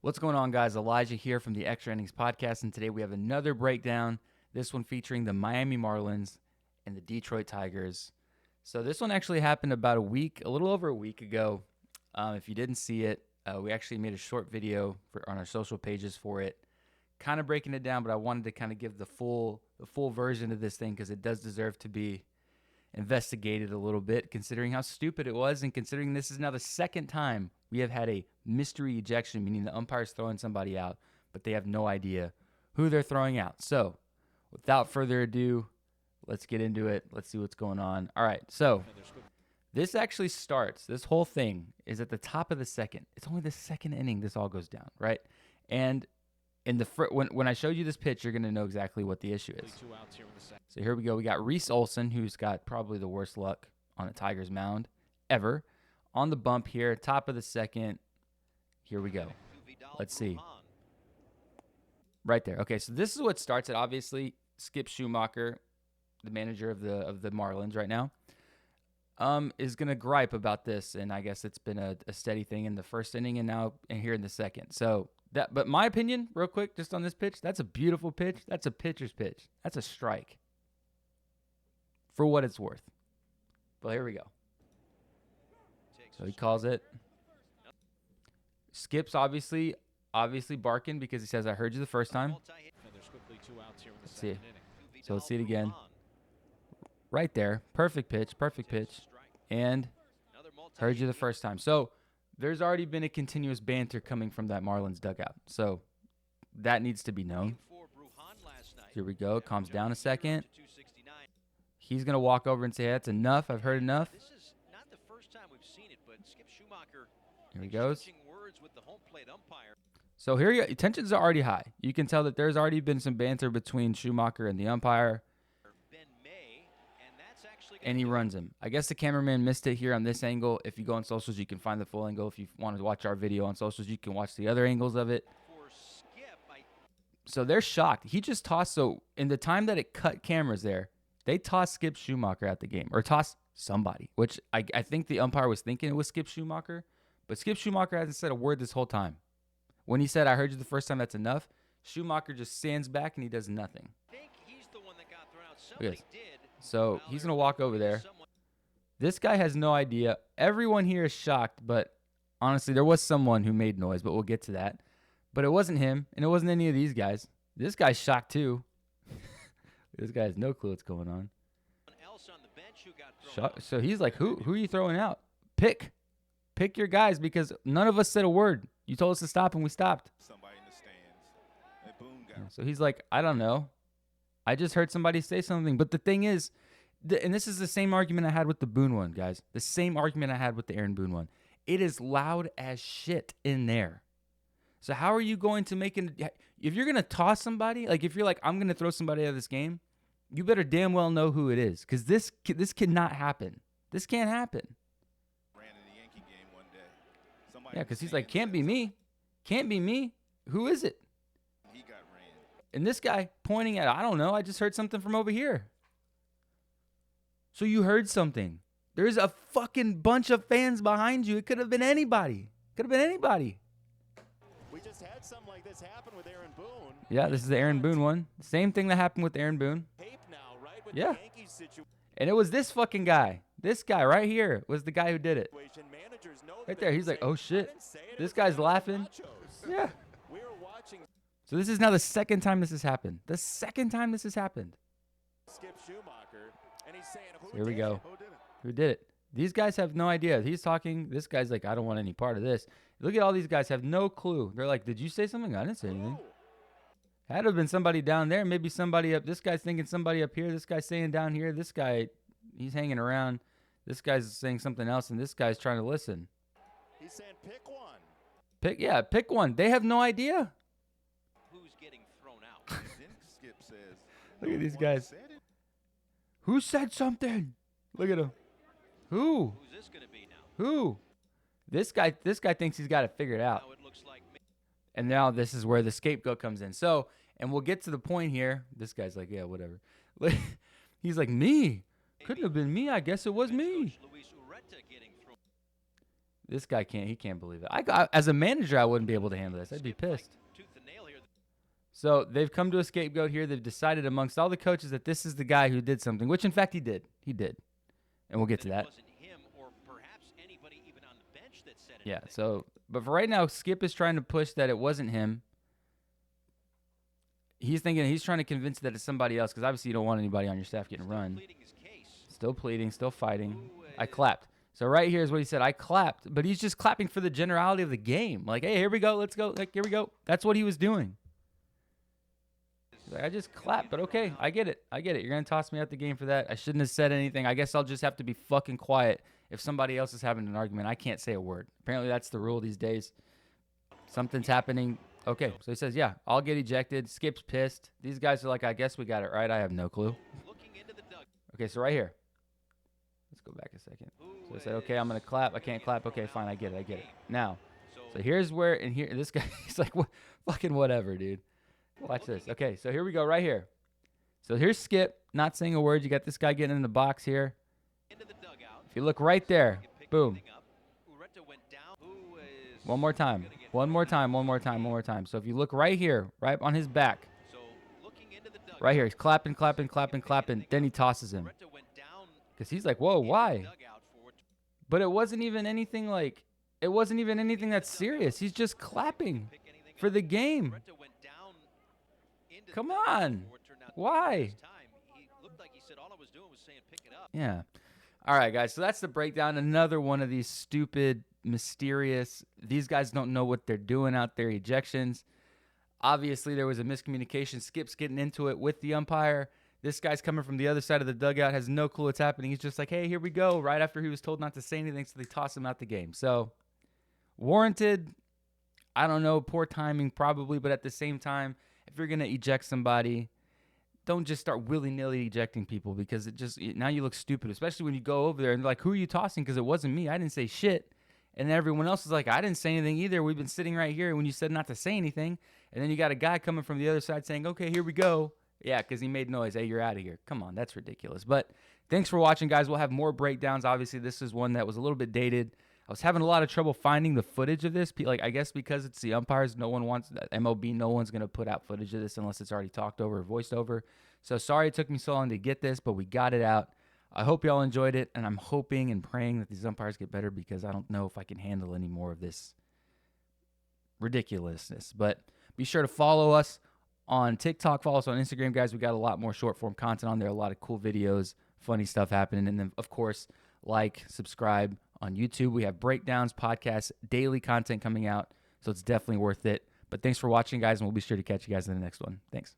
What's going on, guys? Elijah here from the Extra Innings Podcast, and today we have another breakdown, this one featuring the Miami Marlins and the Detroit Tigers. So this one actually happened about a little over a week ago. If you didn't see it, we actually made a short video on our social pages for it, kind of breaking it down, but I wanted to kind of give the full version of this thing because it does deserve to be investigated a little bit, considering how stupid it was and considering this is now the second time we have had a mystery ejection, meaning the umpire's throwing somebody out, but they have no idea who they're throwing out. So without further ado, let's get into it. Let's see what's going on. All right, so this actually starts, this whole thing is at the top of the second. It's only the second inning this all goes down, right? And in the when I showed you this pitch, you're going to know exactly what the issue is. So here we go. We got Reese Olson, who's got probably the worst luck on a Tigers mound ever. On the bump here, top of the second. Here we go. Let's see. Right there. Okay, so this is what starts it. Obviously, Skip Schumacher, the manager of the Marlins right now, is going to gripe about this, and I guess it's been a steady thing in the first inning and now here in the second. So but my opinion, real quick, just on this pitch, that's a beautiful pitch. That's a pitcher's pitch. That's a strike. For what it's worth. But here we go. So he calls it. Skip's obviously barking because he says, I heard you the first time. Let's see. So let's see it again. Right there. Perfect pitch. And heard you the first time. So there's already been a continuous banter coming from that Marlins dugout. So that needs to be known. Here we go. Calms down a second. He's going to walk over and say, that's enough. I've heard enough. Here he goes. So here you go. Tensions are already high. You can tell that there's already been some banter between Schumacher and the umpire. And he runs him. I guess the cameraman missed it here on this angle. If you go on socials, you can find the full angle. If you want to watch our video on socials, you can watch the other angles of it. So they're shocked. He just tossed. So in the time that it cut cameras there, they tossed Skip Schumacher out the game. Or tossed somebody, which I think the umpire was thinking it was Skip Schumacher. But Skip Schumacher hasn't said a word this whole time. When he said, I heard you the first time, that's enough, Schumacher just stands back and he does nothing. Look at this. So he's going to walk over there. This guy has no idea. Everyone here is shocked, but honestly, there was someone who made noise, but we'll get to that. But it wasn't him, and it wasn't any of these guys. This guy's shocked too. This guy has no clue what's going on. So he's like, who are you throwing out? Pick your guys because none of us said a word. You told us to stop, and we stopped. Somebody in the stands. So he's like, I don't know. I just heard somebody say something. But the thing is, and this is the same argument I had with the Boone one, guys. The same argument I had with the Aaron Boone one. It is loud as shit in there. So how are you going to make it? If you're going to toss somebody, like if you're like, I'm going to throw somebody out of this game, you better damn well know who it is. Because this cannot happen. This can't happen. Yeah, because he's like, can't be me. Can't be me. Who is it? And this guy pointing at, I don't know, I just heard something from over here. So you heard something. There's a fucking bunch of fans behind you. It could have been anybody. We just had something like this happen with Aaron Boone. Yeah, this is the Aaron Boone one. Same thing that happened with Aaron Boone. Yeah. And it was this fucking guy. This guy right here was the guy who did it. Right there. He's like, oh, shit. This guy's laughing. Yeah. So this is now the second time this has happened. So here we go. Who did it? These guys have no idea. He's talking. This guy's like, I don't want any part of this. Look at all these guys have no clue. They're like, did you say something? I didn't say anything. Had to have been somebody down there. Maybe somebody up. This guy's thinking somebody up here. This guy's saying down here. This guy, he's hanging around. This guy's saying something else, and this guy's trying to listen. He's saying pick one. Pick one. They have no idea. Who's getting thrown out? Skip says, look at these guys. Who said something? Look at him. Who? Who's this going to be now? Who? This guy thinks he's got it figured out. And now this is where the scapegoat comes in. So, and we'll get to the point here. This guy's like, yeah, whatever. He's like, me. Couldn't have been me. I guess it was me. This guy can't. He can't believe it. As a manager, I wouldn't be able to handle this. I'd be pissed. So they've come to a scapegoat here. They've decided amongst all the coaches that this is the guy who did something, which in fact he did. He did, and we'll get to that. Yeah. So, but for right now, Skip is trying to push that it wasn't him. He's trying to convince that it's somebody else because obviously you don't want anybody on your staff getting run. Still pleading, still fighting. I clapped. So right here is what he said. I clapped, but he's just clapping for the generality of the game. Like, hey, here we go. Let's go. Like, here we go. That's what he was doing. He's like, I just clapped, but okay. I get it. You're going to toss me out the game for that. I shouldn't have said anything. I guess I'll just have to be fucking quiet if somebody else is having an argument. I can't say a word. Apparently that's the rule these days. Something's happening. Okay, so he says, yeah, I'll get ejected. Skip's pissed. These guys are like, I guess we got it right. I have no clue. Okay, so right here. Let's go back a second. So I say, okay, I'm going to clap. I can't clap. Okay, fine. I get it. Now, so here's where, and here, this guy, he's like, what, fucking whatever, dude. Watch this. Okay, so here we go right here. So here's Skip, not saying a word. You got this guy getting in the box here. If you look right there, boom. One more time. So if you look right here, right on his back, right here, he's clapping. Then he tosses him. Because he's like, whoa, why? But it wasn't even anything that's serious. He's just clapping for the game. Come on. Why? Yeah. All right, guys. So that's the breakdown. Another one of these stupid, mysterious, these guys don't know what they're doing out there ejections. Obviously, there was a miscommunication. Skip's getting into it with the umpire. This guy's coming from the other side of the dugout, has no clue what's happening. He's just like, hey, here we go, right after he was told not to say anything, so they toss him out the game. So, warranted, I don't know, poor timing probably, but at the same time, if you're going to eject somebody, don't just start willy-nilly ejecting people because now you look stupid, especially when you go over there and like, who are you tossing? Because it wasn't me. I didn't say shit. And then everyone else is like, I didn't say anything either. We've been sitting right here when you said not to say anything. And then you got a guy coming from the other side saying, okay, here we go. Yeah, because he made noise. Hey, you're out of here. Come on, that's ridiculous. But thanks for watching, guys. We'll have more breakdowns. Obviously, this is one that was a little bit dated. I was having a lot of trouble finding the footage of this. Like, I guess because it's the umpires, no one wants MLB. No one's going to put out footage of this unless it's already talked over or voiced over. So sorry it took me so long to get this, but we got it out. I hope y'all enjoyed it, and I'm hoping and praying that these umpires get better because I don't know if I can handle any more of this ridiculousness. But be sure to follow us on TikTok, follow us on Instagram, guys. We got a lot more short form content on there, a lot of cool videos, funny stuff happening. And then, of course, like, subscribe on YouTube. We have breakdowns, podcasts, daily content coming out, so it's definitely worth it. But thanks for watching, guys, and we'll be sure to catch you guys in the next one. Thanks.